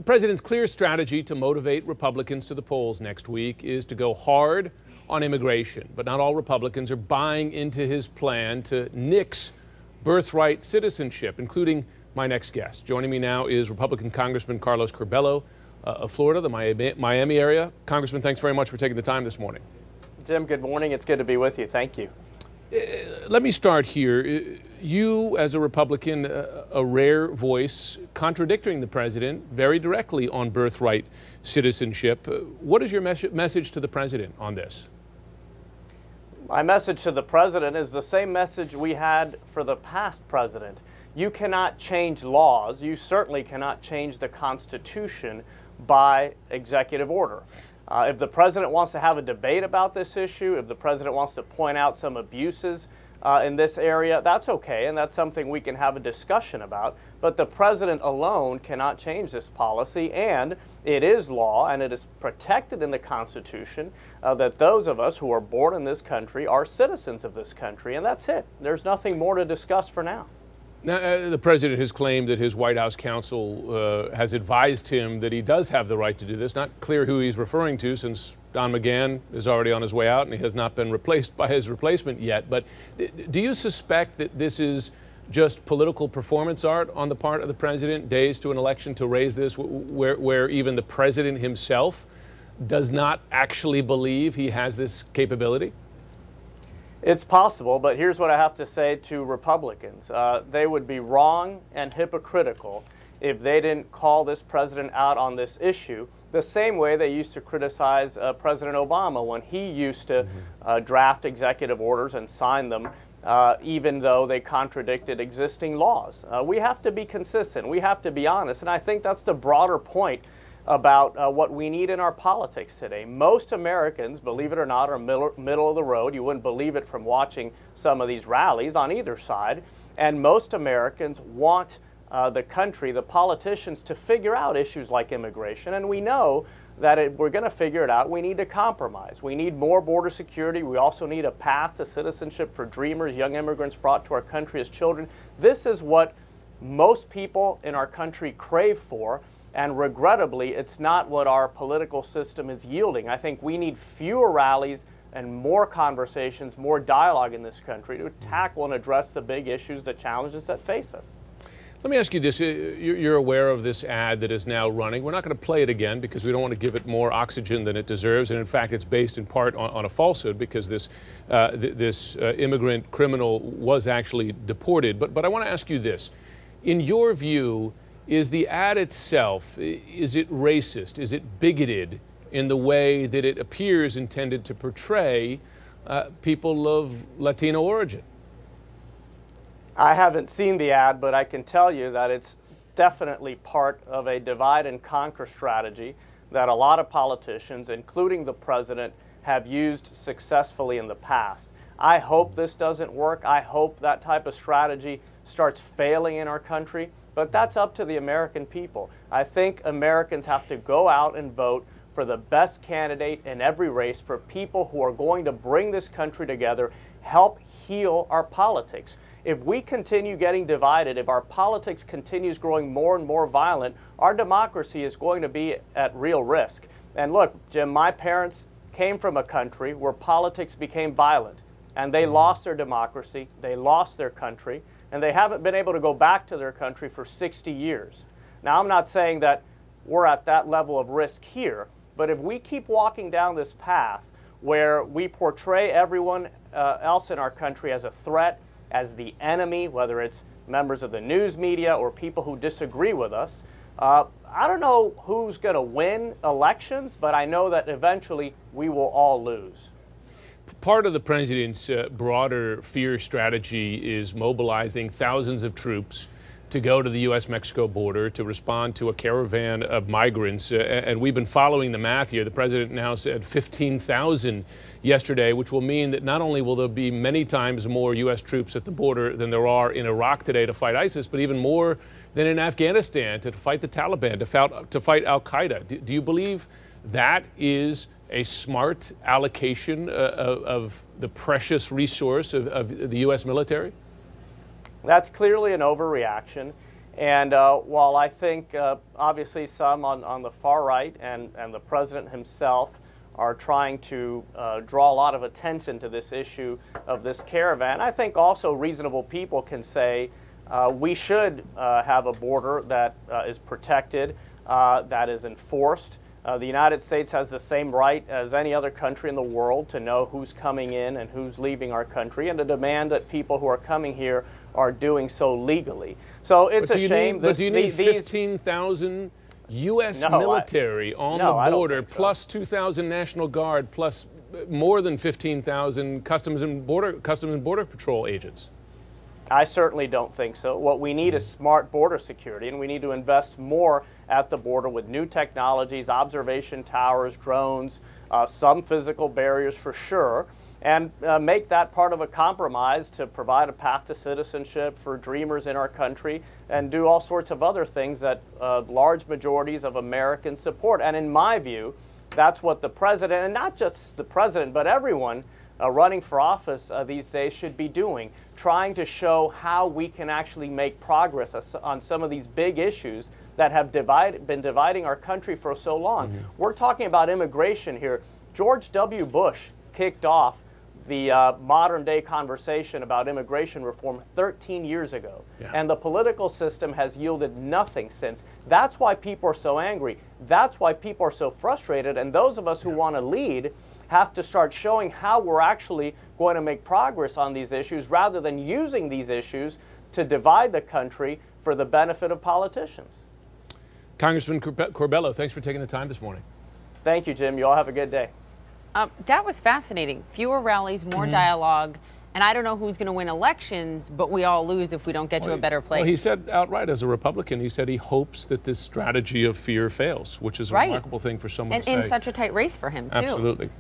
president's clear strategy to motivate Republicans to the polls next week is to go hard on immigration. But not all Republicans are buying into his plan to nix birthright citizenship, including my next guest. Joining me now is Republican Congressman Carlos Curbelo of Florida, the Miami area. Congressman, thanks very much for taking the time this morning. Jim, good morning. It's good to be with you. Thank you. Let me start here. You, as a Republican, a rare voice contradicting the president very directly on birthright citizenship. What is your message to the president on this? My message to the president is the same message we had for the past president. You cannot change laws. You certainly cannot change the Constitution by executive order. If the president wants to have a debate about this issue, if the president wants to point out some abuses in this area, that's okay, and that's something we can have a discussion about. But the president alone cannot change this policy, and it is law, and it is protected in the Constitution that those of us who are born in this country are citizens of this country, and that's it. There's nothing more to discuss for now. Now, the president has claimed that his White House counsel has advised him that he does have the right to do this. Not clear who he's referring to, since Don McGahn is already on his way out and he has not been replaced by his replacement yet. But do you suspect that this is just political performance art on the part of the president, days to an election, to raise this, where even the president himself does not actually believe he has this capability? It's possible, but here's what I have to say to Republicans. They would be wrong and hypocritical if they didn't call this president out on this issue the same way they used to criticize President Obama when he used to draft executive orders and sign them even though they contradicted existing laws. We have to be consistent. We have to be honest, and I think that's the broader point about what we need in our politics today. Most Americans, believe it or not, are middle of the road. You wouldn't believe it from watching some of these rallies on either side. And most Americans want the country, the politicians, to figure out issues like immigration. And we know that if we're going to figure it out, we need to compromise. We need more border security. We also need a path to citizenship for dreamers, young immigrants brought to our country as children. This is what most people in our country crave for. And regrettably, it's not what our political system is yielding. I think we need fewer rallies and more conversations, more dialogue in this country to tackle and address the big issues, the challenges that face us. Let me ask you this. You're aware of this ad that is now running. We're not going to play it again because we don't want to give it more oxygen than it deserves. And in fact, it's based in part on a falsehood because this immigrant criminal was actually deported. But I want to ask you this. In your view, is the ad itself, is it racist? Is it bigoted in the way that it appears intended to portray people of Latino origin? I haven't seen the ad, but I can tell you that it's definitely part of a divide and conquer strategy that a lot of politicians, including the president, have used successfully in the past. I hope this doesn't work. I hope that type of strategy starts failing in our country. But that's up to the American people. I think Americans have to go out and vote for the best candidate in every race, for people who are going to bring this country together, help heal our politics. If we continue getting divided, if our politics continues growing more and more violent, our democracy is going to be at real risk. And look, Jim, my parents came from a country where politics became violent, and they lost their democracy, they lost their country, and they haven't been able to go back to their country for 60 years. Now, I'm not saying that we're at that level of risk here, but if we keep walking down this path where we portray everyone else in our country as a threat, as the enemy, whether it's members of the news media or people who disagree with us, I don't know who's going to win elections, but I know that eventually we will all lose. Part of the president's broader fear strategy is mobilizing thousands of troops to go to the U.S.-Mexico border to respond to a caravan of migrants. And we've been following the math here. The president now said 15,000 yesterday, which will mean that not only will there be many times more U.S. troops at the border than there are in Iraq today to fight ISIS, but even more than in Afghanistan to fight the Taliban, to fight al-Qaeda. Do you believe that is a smart allocation of the precious resource of the U.S. military? That's clearly an overreaction. And while I think obviously some on the far right and the president himself are trying to draw a lot of attention to this issue of this caravan, I think also reasonable people can say we should have a border that is protected, that is enforced. The United States has the same right as any other country in the world to know who's coming in and who's leaving our country, and to demand that people who are coming here are doing so legally. So it's a shame. But do you need 15,000 U.S. military on the border, plus 2,000 National Guard, plus more than 15,000 Customs and Border Patrol agents? I certainly don't think so. What we need is smart border security, and we need to invest more at the border with new technologies, observation towers, drones, some physical barriers for sure, and make that part of a compromise to provide a path to citizenship for dreamers in our country, and do all sorts of other things that large majorities of Americans support. And in my view, that's what the president, and not just the president, but everyone running for office these days should be doing, trying to show how we can actually make progress on some of these big issues that have been dividing our country for so long. We're talking about immigration here. George W. Bush kicked off the modern-day conversation about immigration reform 13 years ago, and the political system has yielded nothing since. That's why people are so angry. That's why people are so frustrated, and those of us who want to lead have to start showing how we're actually going to make progress on these issues, rather than using these issues to divide the country for the benefit of politicians. Congressman Corbello, thanks for taking the time this morning. Thank you, Jim. You all have a good day. That was fascinating. Fewer rallies, more dialogue. And I don't know who's going to win elections, but we all lose if we don't get to a better place. Well, he said outright, as a Republican, he said he hopes that this strategy of fear fails, which is a remarkable thing for someone to say. And in such a tight race for him, too. Absolutely.